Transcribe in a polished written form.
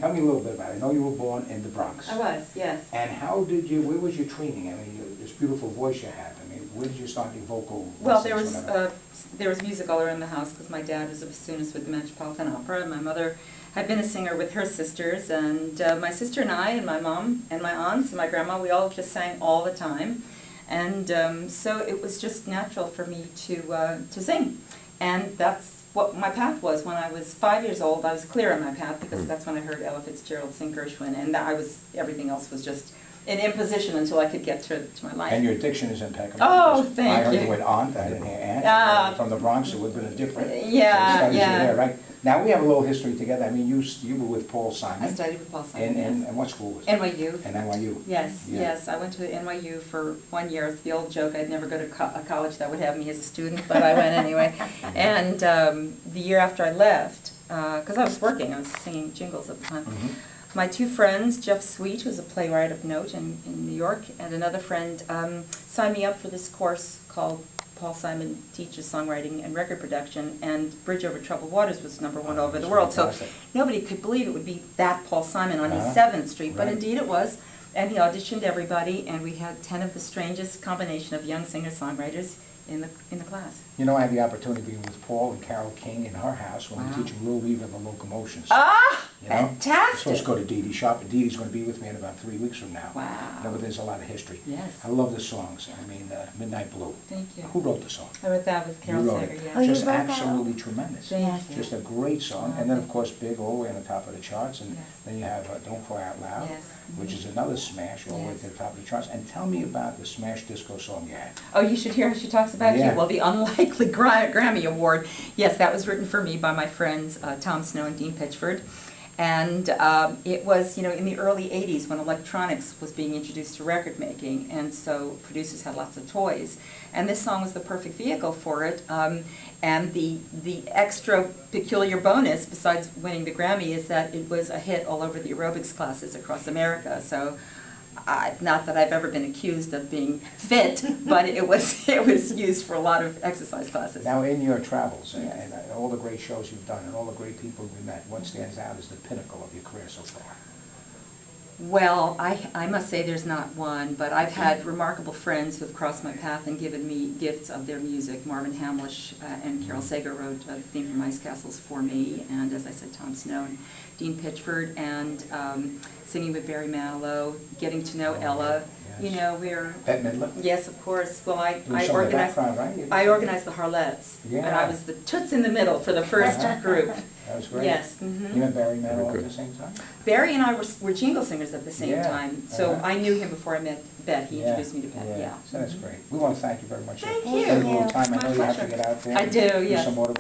Tell me a little bit about it. I know you were born in the Bronx. I was, yes. And how did you, where was your training? I mean, this beautiful voice you have. I mean, where did you start your vocal Well, lessons, there was music all around the house because my dad was a bassoonist with the Metropolitan Opera, and my mother had been a singer with her sisters, and my sister and I and my mom and my aunts and my grandma, we all just sang all the time. And so it was just natural for me to sing. And that's what my path was. When I was 5 years old, I was clear on my path because that's when I heard Ella Fitzgerald sing Gershwin, and everything else was just an imposition until I could get to my life. And your diction is impeccable. Oh, because thank I heard you. the word aunt, I didn't hear aunt. From the Bronx, it would have been a different. Yeah, studies yeah. There, right? Now, we have a little history together. I mean, you were with Paul Simon. I studied with Paul Simon, And what school was it? NYU. And NYU. Yes, Yeah. yes. I went to NYU for 1 year. It's the old joke. I'd never go to a college that would have me as a student, but I went anyway. And the year after I left, because I was working, I was singing jingles at the time, my two friends, Jeff Sweet, who's a playwright of note in New York, and another friend signed me up for this course called Paul Simon Teaches Songwriting and Record Production, and Bridge Over Troubled Waters was #1 all over the world. So nobody could believe it would be that Paul Simon on East 7th Street, but indeed it was. And he auditioned everybody, and we had 10 of the strangest combination of young singer-songwriters in the class. You know, I had the opportunity to be with Paul and Carol King in her house when we were teaching Lil Weaver the Locomotions. Ah, you know? fantastic! I'm supposed to go to Dee Dee's shop, and Dee Dee's going to be with me in about 3 weeks from now. Wow. You know, but there's a lot of history. Yes. I love the songs. I mean, Midnight Blue. Thank you. Who wrote the song? I wrote that with Carol You wrote Sager, it. yes. Oh, you Just wrote that? absolutely tremendous. Thank you. Just a great song. And then, of course, Big, all the way on the top of the charts. And Yes. then you have Don't Cry Out Loud, Yes. which is another smash all the way Yes. to the top of the charts. And tell me about the smash disco song you had. Oh, you should hear how she talks about Yeah. you. Well, the unlikely Grammy Award. Yes, that was written for me by my friends Tom Snow and Dean Pitchford. And it was, in the early 80s when electronics was being introduced to record making, and so producers had lots of toys. And this song was the perfect vehicle for it. And the extra peculiar bonus, besides winning the Grammy, is that it was a hit all over the aerobics classes across America. So, not that I've ever been accused of being fit, but it was used for a lot of exercise classes. Now, in your travels and, Yes. and all the great shows you've done and all the great people we met, what stands out as the pinnacle of your career so far? Well, I must say there's not one, but I've had remarkable friends who have crossed my path and given me gifts of their music. Marvin Hamlish and Carol Sager wrote a theme from Ice Castles for me, and as I said, Tom Snow and Dean Pitchford, and singing with Barry Manilow, getting to know Ella. Yes. We're... Bette Midler? Yes, of course. Well, I organized. organized... Right? I organized the Harlettes, Yeah. and I was the toots in the middle for the first group. That was great. Yes. You met Barry Manilow at the same time? Barry and I were jingle singers at the same time, so I knew him before I met Bette. He introduced me to Bette, yeah. So that's great. We want to thank you very much. Thank for you. spending a little time. I My know you have to pleasure. get out there. I do, Do yes. some more